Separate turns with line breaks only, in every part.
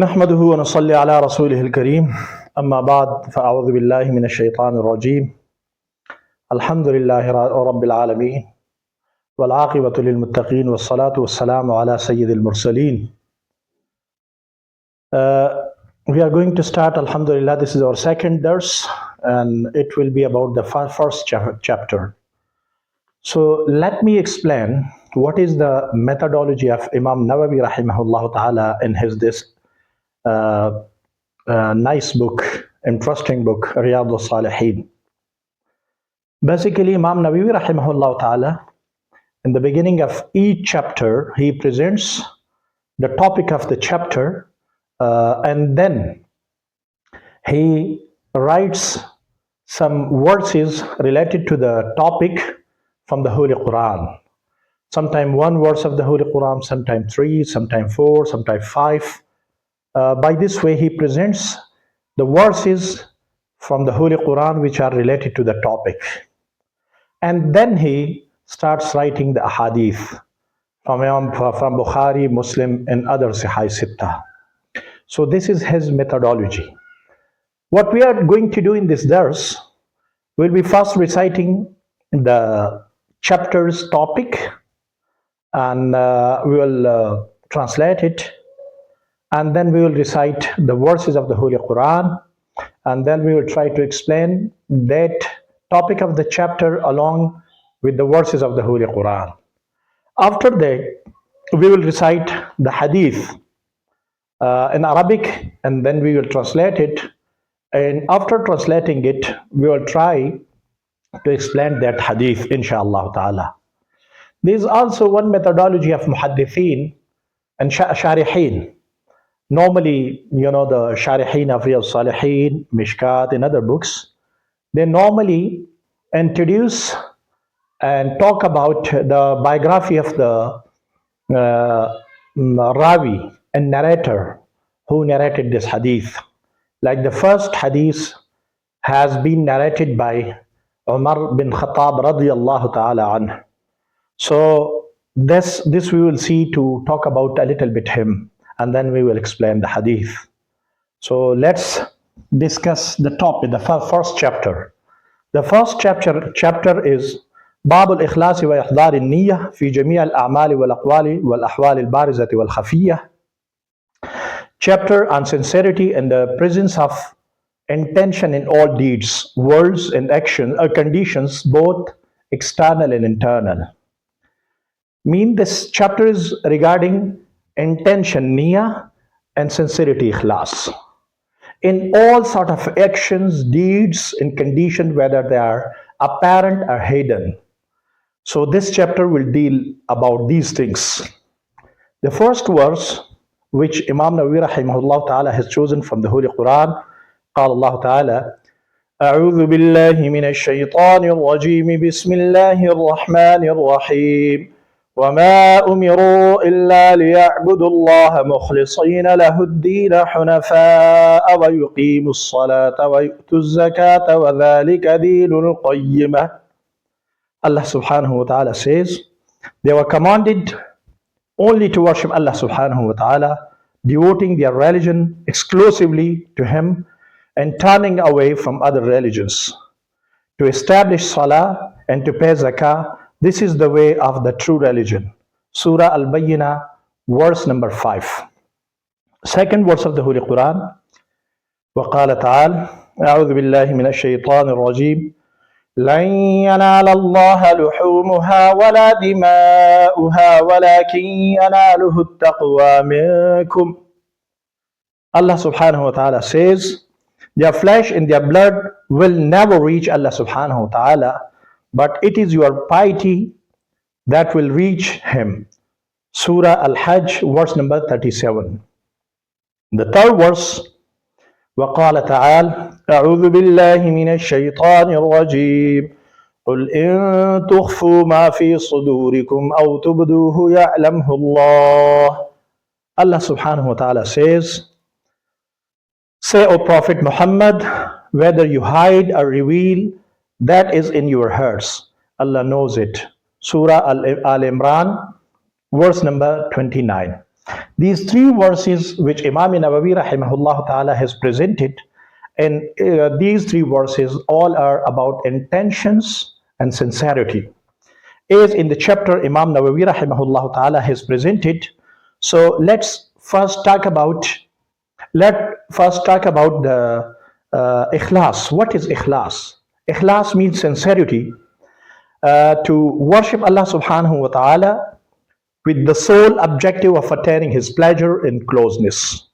نحمده ونصلي على رسوله الكريم أما بعد فأعوذ بالله من الشيطان الرجيم الحمد لله رب العالمين والعاقبة للمتقين والصلاة والسلام على سيد المرسلين. We are going to start, Alhamdulillah. This is our second dars and it will be about the first chapter. So let me explain what is the methodology of Imam Nawawi rahimahullah ta'ala in his this nice book, interesting book, Riyad Ul Saliheen. Basically, Imam Nawawi rahimahullah ta'ala, in the beginning of each chapter, he presents the topic of the chapter and then he writes some verses related to the topic from the Holy Quran. Sometimes one verse of the Holy Quran, sometimes three, sometimes four, sometimes five. By this way, he presents the verses from the Holy Quran which are related to the topic. And then he starts writing the Hadith from Bukhari, Muslim, and other Sahih Sittah. So this is his methodology. What we are going to do in this dars, we'll be first reciting the chapter's topic and we will translate it. And then we will recite the verses of the Holy Quran, and then we will try to explain that topic of the chapter along with the verses of the Holy Quran. After that, we will recite the Hadith in Arabic, and then we will translate it. And after translating it, we will try to explain that Hadith, inshallah ta'ala. There is also one methodology of Muhaddithin and Sharihin. Normally, the Sharihin of Riyad Ul Saliheen, Mishkat, and other books, they normally introduce and talk about the biography of the Ravi and narrator who narrated this hadith. Like the first hadith has been narrated by Umar bin Khattab radiyallahu ta'ala anhu. So this we will see to talk about a little bit him. And then we will explain the hadith. So let's discuss the topic, the first chapter. The first chapter is باب الإخلاص وإحضار النية في جميع الأعمال والأقوال والأحوال البارزة والخفية. Chapter on sincerity and the presence of intention in all deeds, words, and action or conditions, both external and internal. This chapter is regarding intention, niyyah, and sincerity, ikhlas. In all sort of actions, deeds, and conditions, whether they are apparent or hidden. So this chapter will deal about these things. The first verse, which Imam Nawawi rahimahullah ta'ala has chosen from the Holy Quran, قال الله تعالى أعوذ بالله من الشيطان الرجيم بسم الله الرحمن الرحيم وما أمروا إلا ليعبدوا الله مخلصين له الدين حنفاء ويقيموا الصلاة ويؤتوا الزكاة وذلك دين القيمة. Allah subhanahu wa ta'ala says, they were commanded only to worship Allah subhanahu wa ta'ala, devoting their religion exclusively to Him and turning away from other religions, to establish salah and to pay zakah. This is the way of the true religion. Surah Al-Bayyinah, verse number 5. Second verse of the Holy Quran. وقال تعالى أعوذ بالله من الشيطان الرجيم لن ينال الله لحومها ولا دماؤها ولكن يناله التقوى منكم. Allah subhanahu wa ta'ala says, their flesh and their blood will never reach Allah subhanahu wa ta'ala, but it is your piety that will reach Him. Surah Al-Hajj, verse number 37. The third verse, وقال تعالى أعوذ بالله من الشيطان الرجيم قل إن تخفوا ما في صدوركم أو تبدوه يعلمه الله. Allah subhanahu wa ta'ala says, say, O Prophet Muhammad, whether you hide or reveal, that is in your hearts, Allah knows it. Surah Al-Imran, verse number 29. These three verses which Imam Nawawi rahimahullah ta'ala has presented, and these three verses all are about intentions and sincerity. Is in the chapter Imam Nawawi rahimahullah ta'ala has presented. So let first talk about the ikhlas. What is ikhlas? Ikhlas means sincerity, to worship Allah subhanahu wa ta'ala with the sole objective of attaining His pleasure and closeness.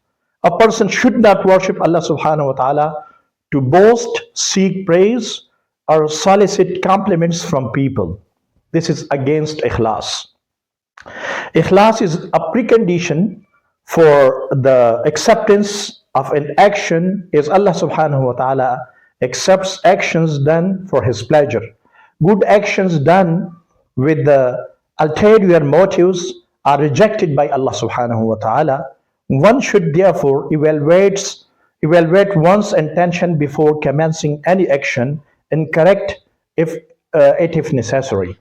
A person should not worship Allah subhanahu wa ta'ala to boast, seek praise, or solicit compliments from people. This is against ikhlas. Ikhlas is a precondition for the acceptance of an action is Allah subhanahu wa ta'ala accepts actions done for His pleasure. Good actions done with the ulterior motives are rejected by Allah subhanahu wa ta'ala. One should therefore evaluate one's intention before commencing any action and correct if necessary.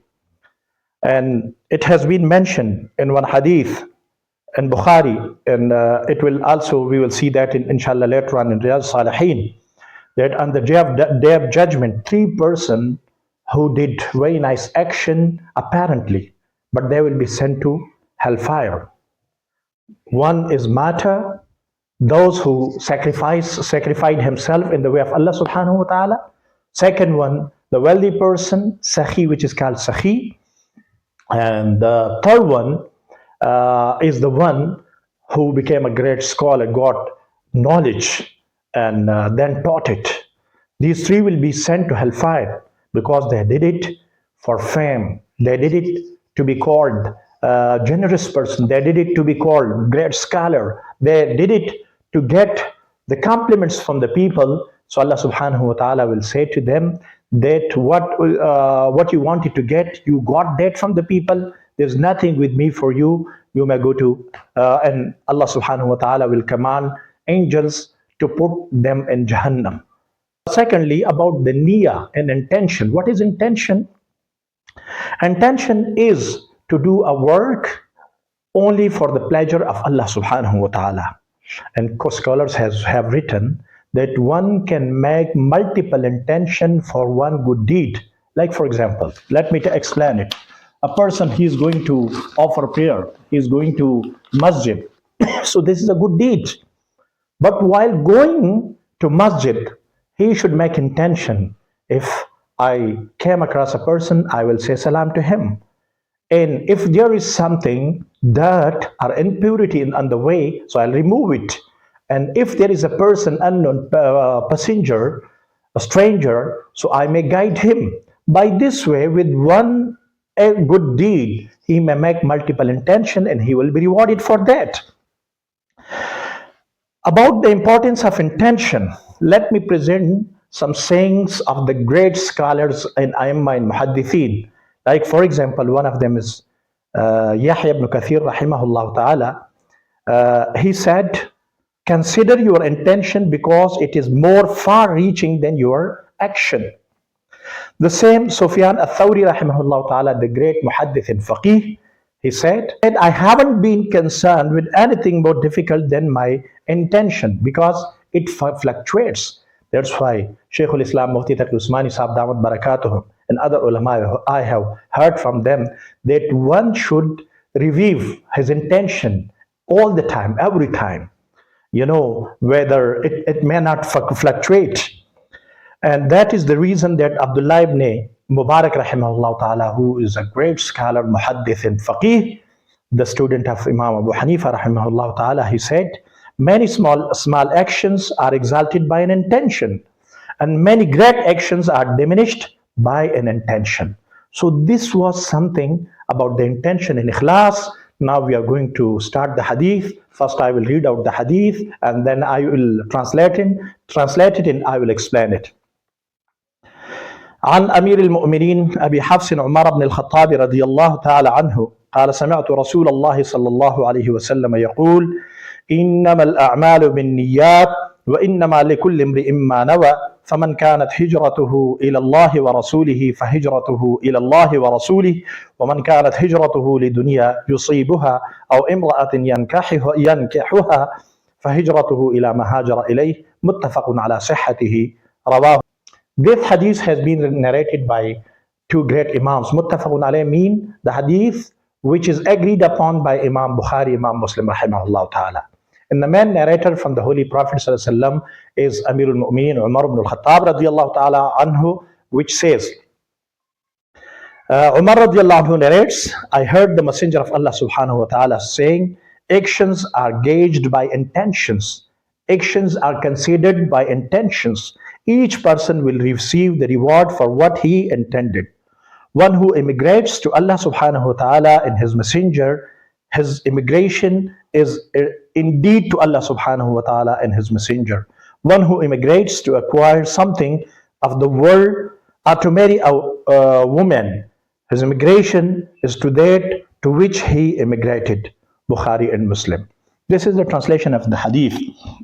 And it has been mentioned in one hadith in Bukhari, and we will see that inshallah later on in Riyad Ul Saliheen, that on the day of judgment, three persons who did very nice action apparently, but they will be sent to hellfire. One is martyr, those who sacrificed himself in the way of Allah subhanahu wa ta'ala. Second one, the wealthy person, Sakhi, which is called Sakhi. And the third one is the one who became a great scholar, got knowledge, and then taught it. These three will be sent to hellfire because they did it for fame. They did it to be called a generous person. They did it to be called great scholar. They did it to get the compliments from the people. So Allah subhanahu wa ta'ala will say to them that what you wanted to get, you got that from the people. There's nothing with me for you. You may go to, and Allah subhanahu wa ta'ala will command angels to put them in Jahannam. Secondly, about the niyyah and intention. What is intention? Intention is to do a work only for the pleasure of Allah subhanahu wa ta'ala. And scholars have written that one can make multiple intention for one good deed. Like for example, let me explain it. A person, he is going to offer prayer, he is going to masjid. So this is a good deed. But while going to masjid, he should make intention. If I came across a person, I will say salam to him. And if there is something, dirt or impurity on the way, so I'll remove it. And if there is a person, unknown passenger, a stranger, so I may guide him. By this way, with one good deed, he may make multiple intention and he will be rewarded for that. About the importance of intention, let me present some sayings of the great scholars in Aimma and Muhaddithin. Like for example, one of them is Yahya ibn Kathir rahimahullah ta'ala. He said, consider your intention because it is more far-reaching than your action. The same Sufyan al-Thawri rahimahullah ta'ala, the great muhaddith and faqih, he said, and I haven't been concerned with anything more difficult than my intention because it fluctuates. That's why Shaykh al-Islam Mufti Taqi Usmani Sahab Dawat Barakatuhum and other ulama, I have heard from them that one should review his intention all the time, every time. You know, whether it may not fluctuate. And that is the reason that Abdullah ibn Mubarak rahimahullah ta'ala, who is a great scholar, muhaddith and faqih, the student of Imam Abu Hanifa rahimahullah ta'ala, he said, many small actions are exalted by an intention and many great actions are diminished by an intention. So this was something about the intention in ikhlas. Now we are going to start the hadith. First I will read out the hadith and then I will translate it and I will explain it. عن أمير المؤمنين أبي حفص عمر بن الخطاب رضي الله تعالى عنه قال سمعت رسول الله صلى الله عليه وسلم يقول إنما الأعمال بالنيات وإنما لكل امرئ ما نوى فمن كانت هجرته إلى الله ورسوله فهجرته إلى الله ورسوله ومن كانت هجرته لدنيا يصيبها أو امرأة ينكحها فهجرته إلى ما هاجر إليه متفق على صحته رواه. This hadith has been narrated by two great Imams. Muttafaqun alayh mean the hadith which is agreed upon by Imam Bukhari, Imam Muslim, rahimahullah ta'ala. And the main narrator from the Holy Prophet ﷺ is Amirul Mu'mineen Umar ibn al-Khattab radiyallahu ta'ala anhu, which says, Umar radiyallahu anhu narrates, I heard the Messenger of Allah subhanahu wa ta'ala saying, actions are gauged by intentions. Actions are considered by intentions. Each person will receive the reward for what he intended. One who immigrates to Allah subhanahu wa ta'ala and his messenger, his immigration is indeed to Allah subhanahu wa ta'ala and his messenger. One who immigrates to acquire something of the world or to marry a woman, his immigration is to that to which he immigrated. Bukhari and Muslim. This is the translation of the hadith,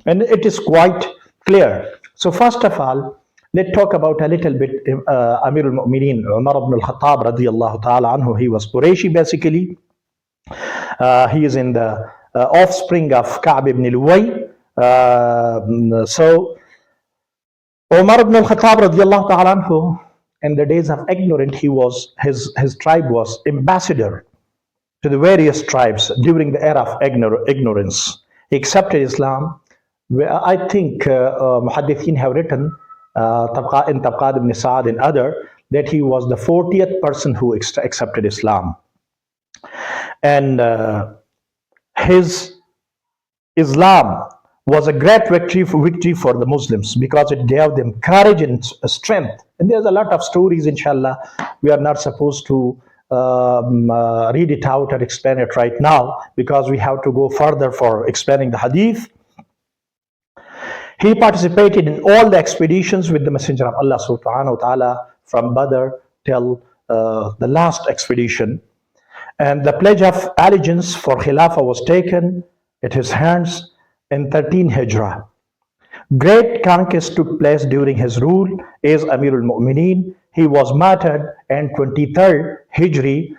and it is quite clear. So first of all, let's talk about a little bit Amirul Mu'mineen Umar ibn al-Khattab radiyallahu ta'ala anhu. He was Qurayshi basically. He is in the offspring of Ka'b ibn Luway. So Umar ibn al-Khattab radiyallahu ta'ala anhu, in the days of ignorance, his tribe was ambassador to the various tribes during the era of ignorance. He accepted Islam. I think Muhaddithin have written in Tabqat ibn Sa'ad and other that he was the 40th person who accepted Islam. And his Islam was a great victory for the Muslims because it gave them courage and strength. And there's a lot of stories, inshallah. We are not supposed to read it out and explain it right now because we have to go further for explaining the hadith. He participated in all the expeditions with the Messenger of Allah subhanahu wa ta'ala from Badr till the last expedition. And the pledge of allegiance for Khilafah was taken at his hands in 13 Hijrah. Great conquest took place during his rule as Amirul Mu'mineen. He was martyred in 23rd Hijri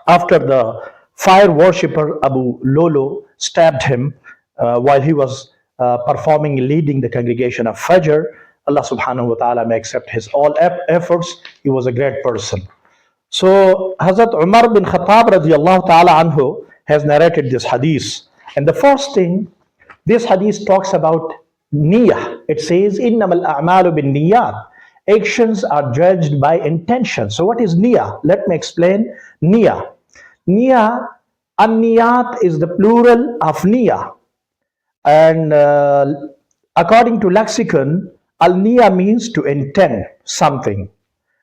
after the fire worshipper Abu Lolo stabbed him while he was leading the congregation of Fajr. Allah subhanahu wa ta'ala may accept his all efforts. He was a great person. So Hazrat Umar bin Khattab radiyallahu ta'ala anhu has narrated this hadith. And the first thing, this hadith talks about niyyah. It says, innamal a'malu bin niyyat. Actions are judged by intention. So what is niyyah? Let me explain niyyah. Niyyah, an-niyat is the plural of niyyah. And according to lexicon, al-niyyah means to intend something.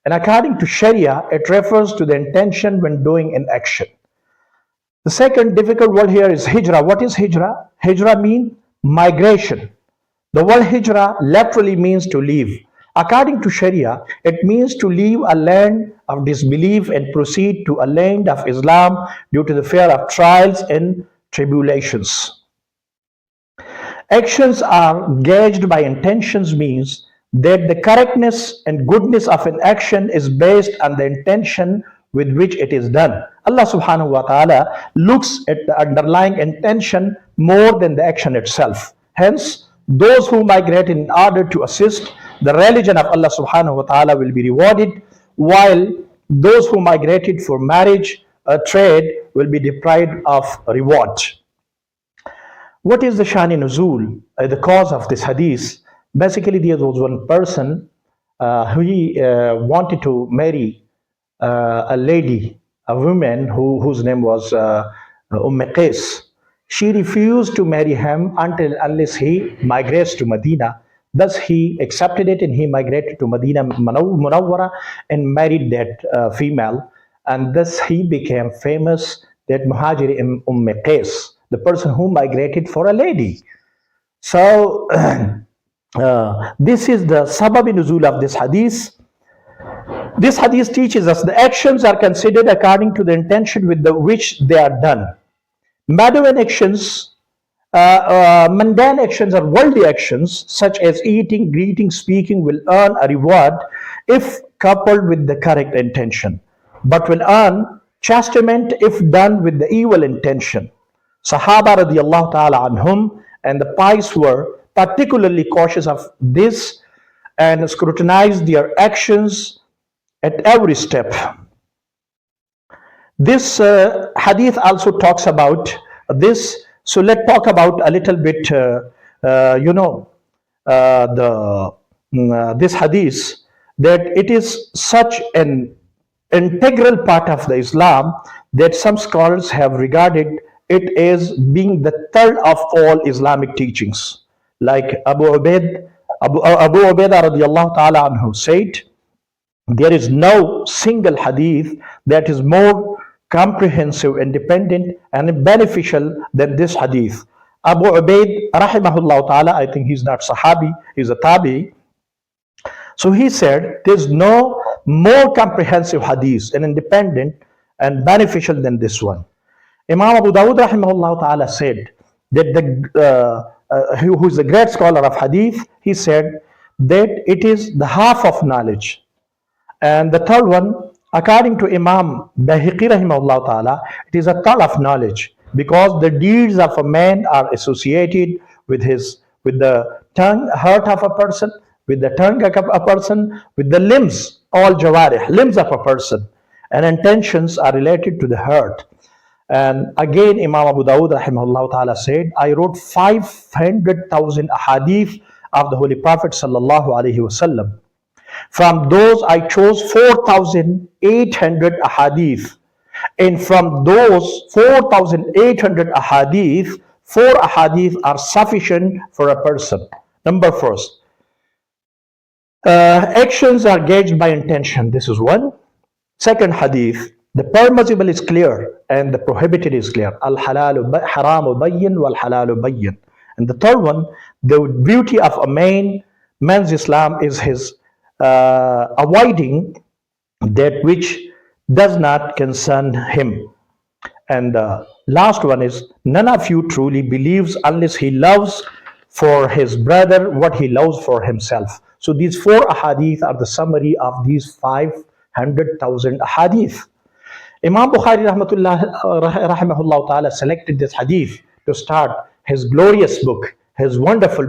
And according to Sharia, it refers to the intention when doing an action. The second difficult word here is hijrah. What is hijrah? Hijrah means migration. The word hijrah literally means to leave. According to Sharia, it means to leave a land of disbelief and proceed to a land of Islam due to the fear of trials and tribulations. Actions are gauged by intentions means that the correctness and goodness of an action is based on the intention with which it is done. Allah subhanahu wa ta'ala looks at the underlying intention more than the action itself. Hence, those who migrate in order to assist the religion of Allah subhanahu wa ta'ala will be rewarded, while those who migrated for marriage or trade will be deprived of reward. What is the Shani Nuzul, the cause of this hadith? Basically, there was one person who wanted to marry a lady, a woman whose name was Qais. She refused to marry him unless he migrates to Medina. Thus, he accepted it and he migrated to Medina Munawwara and married that female. And thus, he became famous, that Muhajiri Qais, the person who migrated for a lady. So, this is the sababi nuzul of this hadith. This hadith teaches us the actions are considered according to the intention with which they are done. Madawan actions mundane actions or worldly actions such as eating, greeting, speaking will earn a reward if coupled with the correct intention, but will earn chastisement if done with the evil intention. Sahaba radiallahu ta'ala anhum and the pious were particularly cautious of this and scrutinized their actions at every step. This hadith also talks about this. So let's talk about a little bit, you know, the this hadith, that it is such an integral part of the Islam that some scholars have regarded it as being the third of all Islamic teachings. Like Abu Ubaidah radiallahu ta'ala anhu said, there is no single hadith that is more comprehensive, independent, and beneficial than this hadith. Abu Ubaid, rahimahullah ta'ala, I think he's not Sahabi, he's a Tabi. So he said, there's no more comprehensive hadith and independent and beneficial than this one. Imam Abu Dawud, rahimahullah ta'ala, said that who is a great scholar of hadith, he said that it is the half of knowledge. And the third one, according to Imam Bahiqi rahimahullah ta'ala, it is a third of knowledge, because the deeds of a man are associated with the tongue, heart of a person, with the tongue of a person, with the limbs, all jawarih, limbs of a person, and intentions are related to the heart. And again, Imam Abu Dawud rahimahullah ta'ala said, I wrote 500,000 ahadith of the Holy Prophet sallallahu alaihi wasallam. From those I chose 4,800 ahadith. And from those 4,800 ahadith, 4 ahadith are sufficient for a person. Number first, actions are gauged by intention. This is one. Second hadith, the permissible is clear and the prohibited is clear. Al halalu haramu bayyin wal halalu bayyin. And the third one, the beauty of a man's Islam is his avoiding that which does not concern him. And the last one is, none of you truly believes unless he loves for his brother what he loves for himself. So these 4 ahadith are the summary of these 500,000 ahadith. Imam Bukhari rahimahullah ta'ala selected this hadith to start his glorious book, his wonderful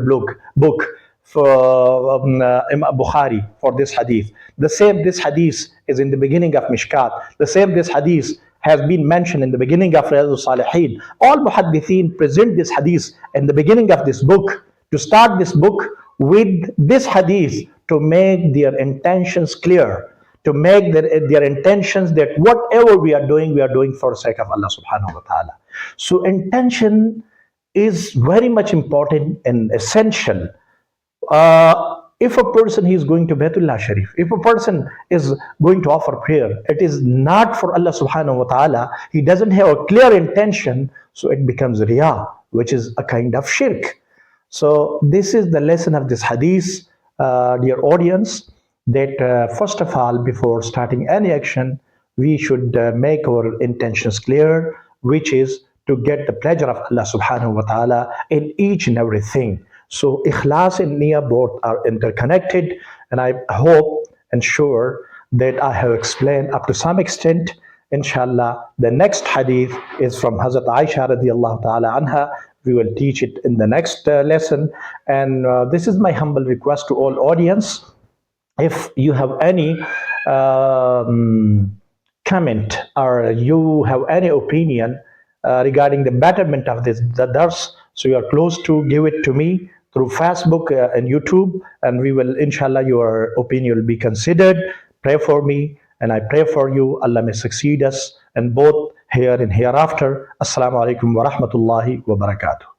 book for Imam Bukhari, for this hadith. The same this hadith is in the beginning of Mishkat. The same this hadith has been mentioned in the beginning of Riyad Ul Saliheen. All muhaddithin present this hadith in the beginning of this book, to start this book with this hadith, to make their intentions clear, to make their intentions that whatever we are doing for the sake of Allah subhanahu wa ta'ala. So intention is very much important and essential. If a person is going to Baitullah Sharif, if a person is going to offer prayer, it is not for Allah subhanahu wa ta'ala, he doesn't have a clear intention, so it becomes riyah, which is a kind of shirk. So this is the lesson of this hadith, dear audience, that first of all, before starting any action, we should make our intentions clear, which is to get the pleasure of Allah subhanahu wa ta'ala in each and everything. So ikhlas and niyyah both are interconnected, and I hope and sure that I have explained up to some extent. Inshallah, the next hadith is from Hazrat Aisha radiallahu ta'ala anha. We will teach it in the next lesson. And this is my humble request to all audience. If you have any comment or you have any opinion regarding the betterment of the dars, so you are close to give it to me through Facebook and YouTube, and we will, inshallah, your opinion will be considered. Pray for me, and I pray for you. Allah may succeed us, and both here and hereafter. Assalamu alaikum wa rahmatullahi wa barakatuh.